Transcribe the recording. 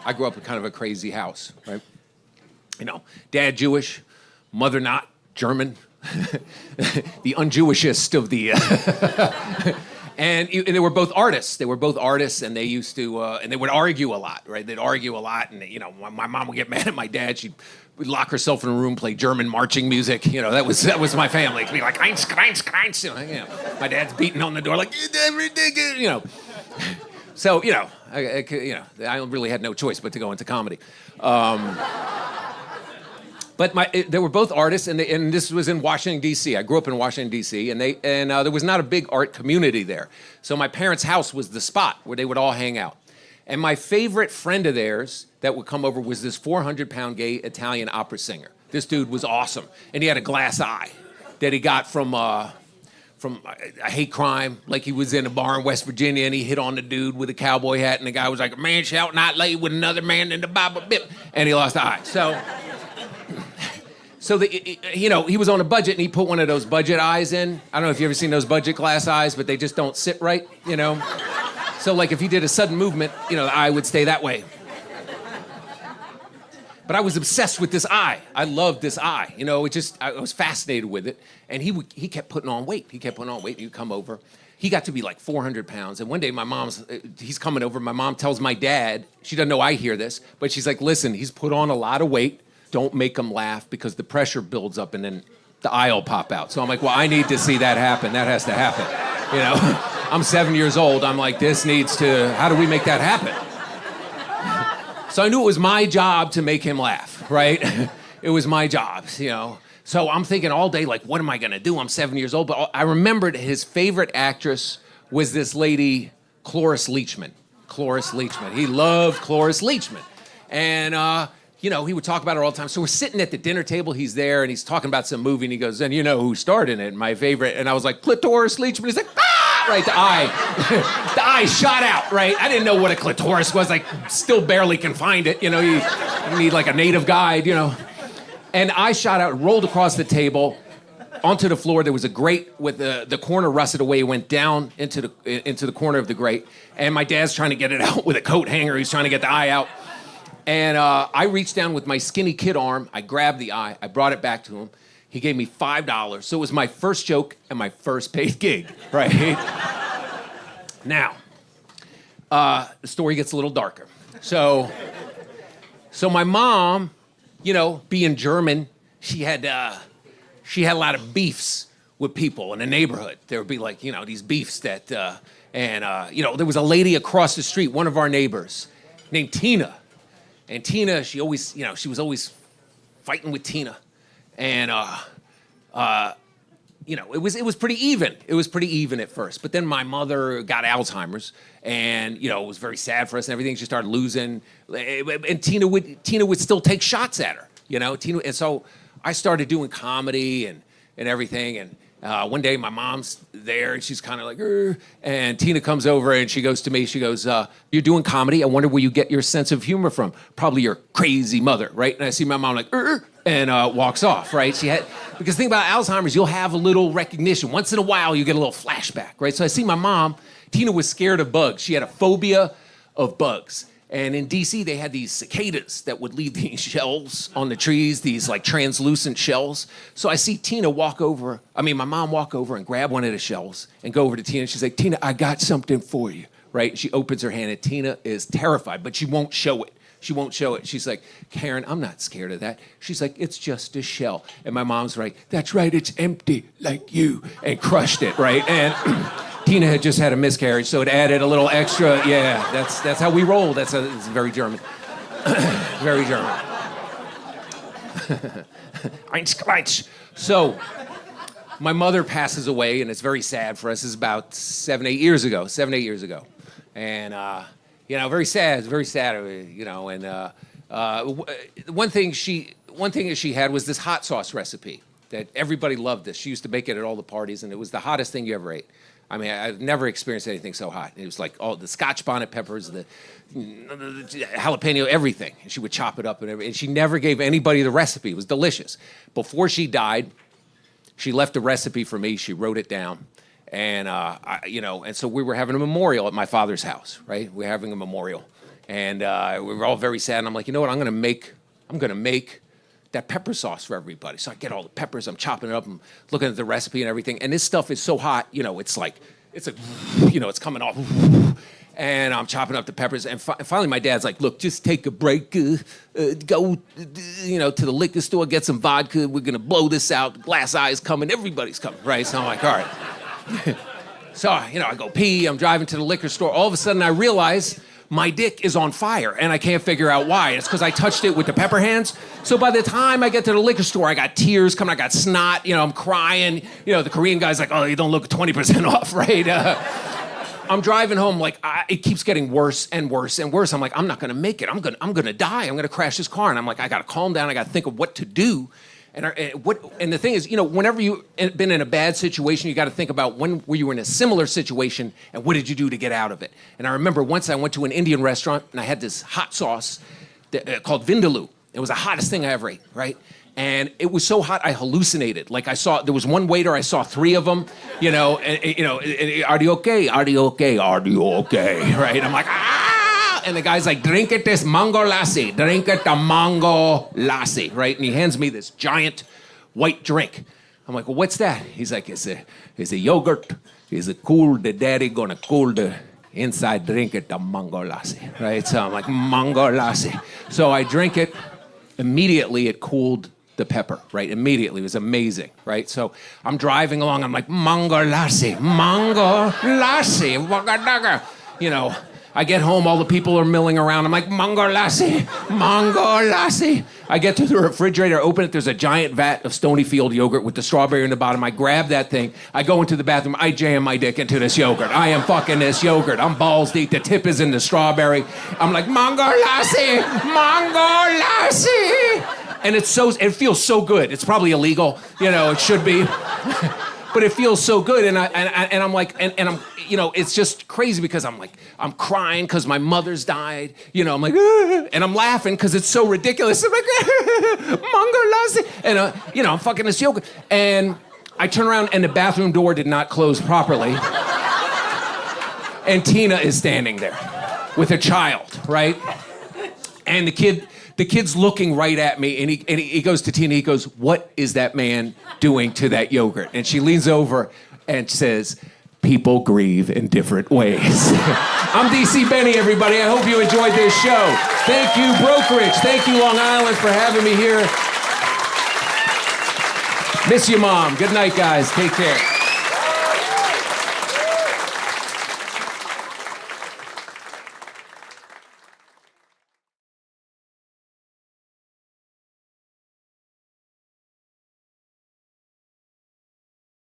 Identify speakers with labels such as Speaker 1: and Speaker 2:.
Speaker 1: I grew up in kind of a crazy house, right? You know, dad Jewish, mother not, German, the un-Jewishest of the... And they were both artists. They were both artists, and they used to, and they would argue a lot, right? They'd argue a lot, and you know, my mom would get mad at my dad. She'd lock herself in a room, play German marching music. You know, that was my family. It'd be like, Heinz, Heinz, Heinz. You know, my dad's beating on the door like, you know. So you know, I really had no choice but to go into comedy. But they were both artists, and this was in Washington, D.C. I grew up in Washington, D.C., and there was not a big art community there. So my parents' house was the spot where they would all hang out. And my favorite friend of theirs that would come over was this 400-pound gay Italian opera singer. This dude was awesome, and he had a glass eye that he got from a hate crime. Like he was in a bar in West Virginia, and he hit on the dude with a cowboy hat, and the guy was like, "A man shall not lay with another man in the Bible," and he lost the eye. So you know, he was on a budget, and he put one of those budget eyes in. I don't know if you've ever seen those budget glass eyes, but they just don't sit right, you know? So, like, if he did a sudden movement, you know, the eye would stay that way. But I was obsessed with this eye. I loved this eye. You know, I was fascinated with it. And he kept putting on weight. He kept putting on weight. He'd come over. He got to be like 400 pounds. And one day he's coming over. My mom tells my dad, she doesn't know I hear this, but she's like, "Listen, he's put on a lot of weight. Don't make him laugh because the pressure builds up and then the eye will pop out." So I'm like, well, I need to see that happen. That has to happen. You know, I'm 7 years old. I'm like, how do we make that happen? So I knew it was my job to make him laugh, right? It was my job, you know. So I'm thinking all day, like, what am I going to do? I'm 7 years old. But I remembered his favorite actress was this lady, Cloris Leachman. Cloris Leachman. He loved Cloris Leachman. And, you know, he would talk about her all the time. So we're sitting at the dinner table. He's there, and he's talking about some movie, and he goes, "And you know who starred in it? My favorite." And I was like, "Clitoris Leachman." He's like, "Ah!" Right, the eye. The eye shot out, right? I didn't know what a clitoris was. I still barely can find it. You know, you need like a native guide, you know. And I shot out, rolled across the table, onto the floor. There was a grate with the corner rusted away, went down into the corner of the grate. And my dad's trying to get it out with a coat hanger. He's trying to get the eye out. And I reached down with my skinny kid arm. I grabbed the eye. I brought it back to him. He gave me $5. So it was my first joke and my first paid gig, right? Now, the story gets a little darker. So my mom, you know, being German, she had a lot of beefs with people in the neighborhood. There would be like, you know, these beefs that, you know, there was a lady across the street, one of our neighbors, named Tina. And Tina, she always, you know, she was always fighting with Tina. And, you know, it was pretty even. It was pretty even at first. But then my mother got Alzheimer's, and, you know, it was very sad for us and everything. She started losing. And Tina would still take shots at her, you know. And so I started doing comedy and everything. And one day my mom's there, and she's kind of like, "Urgh." And Tina comes over, and she goes to me, she goes, "You're doing comedy? I wonder where you get your sense of humor from. Probably your crazy mother," right? And I see my mom like, "Urgh," and walks off, right? Because the thing about Alzheimer's, you'll have a little recognition. Once in a while, you get a little flashback, right? So I see my mom. Tina was scared of bugs. She had a phobia of bugs. And in D.C., they had these cicadas that would leave these shells on the trees, these like translucent shells. So I see my mom walk over and grab one of the shells and go over to Tina. She's like, "Tina, I got something for you," right? She opens her hand, and Tina is terrified, but she won't show it. She won't show it. She's like, "Karen, I'm not scared of that." She's like, "It's just a shell." And my mom's like, "That's right, it's empty, like you," and crushed it, right? And Tina had just had a miscarriage, so it added a little extra. Yeah, that's how we roll. It's very German. Very German. So my mother passes away, and it's very sad for us. It's about 7-8 years ago. And, you know, very sad, you know. And one thing that she had was this hot sauce recipe that everybody loved this. She used to make it at all the parties, and it was the hottest thing you ever ate. I mean, I've never experienced anything so hot. It was like all the Scotch bonnet peppers, the jalapeno, everything. And she would chop it up and everything. And she never gave anybody the recipe. It was delicious. Before she died, she left a recipe for me. She wrote it down. And, you know, and so we were having a memorial at my father's house, right? We were having a memorial. And we were all very sad. And I'm like, you know what? I'm gonna make that pepper sauce for everybody. So I get all the peppers, I'm chopping it up, I'm looking at the recipe and everything. And this stuff is so hot, it's coming off. And I'm chopping up the peppers. And finally my dad's like, look, just take a break, go, to the liquor store, get some vodka. We're gonna blow this out. Glass eye's coming, everybody's coming, right? So I'm like, all right. So, I go pee, I'm driving to the liquor store. All of a sudden I realize my dick is on fire, and I can't figure out why. It's because I touched it with the pepper hands. So by the time I get to the liquor store, I got tears coming, I got snot, I'm crying. The Korean guy's like, oh, you don't look 20% off, right? I'm driving home, like, it keeps getting worse and worse and worse. I'm like, I'm not gonna make it. I'm gonna die. I'm gonna crash this car. And I'm like, I gotta calm down. I gotta think of what to do. And the thing is, whenever you've been in a bad situation, you got to think about when were you in a similar situation and what did you do to get out of it. And I remember once I went to an Indian restaurant and I had this hot sauce called Vindaloo. It was the hottest thing I ever ate, right? And it was so hot I hallucinated. Like there was one waiter, I saw 3 of them, are you okay? Are you okay? Are you okay? Right? I'm like, ah! And the guy's like, drink it this mango lassi. Drink it the mango lassi, right? And he hands me this giant white drink. I'm like, well, what's that? He's like, it's a yogurt. It's a cool, the daddy gonna cool the inside, drink it the mango lassi, right? So I'm like, mango lassi. So I drink it. Immediately, it cooled the pepper, right? Immediately. It was amazing, right? So I'm driving along. I'm like, mango lassi, wagga dagga. I get home, all the people are milling around. I'm like, mango lassi. I get to the refrigerator, open it, there's a giant vat of Stonyfield yogurt with the strawberry in the bottom. I grab that thing, I go into the bathroom, I jam my dick into this yogurt. I am fucking this yogurt. I'm balls deep, the tip is in the strawberry. I'm like, mango lassi. And it feels so good. It's probably illegal, it should be. But it feels so good, and I'm like, and I'm, it's just crazy because I'm like, I'm crying because my mother's died, I'm like, and I'm laughing because it's so ridiculous. I'm like, mango lassi, and I'm fucking this yogurt, and I turn around and the bathroom door did not close properly, and Tina is standing there with a child, right, and the kid's looking right at me, and he goes to Tina, he goes, what is that man doing to that yogurt? And she leans over and says, people grieve in different ways. I'm DC Benny, everybody. I hope you enjoyed this show. Thank you, Brokerage. Thank you, Long Island, for having me here. Miss you, Mom. Good night, guys. Take care.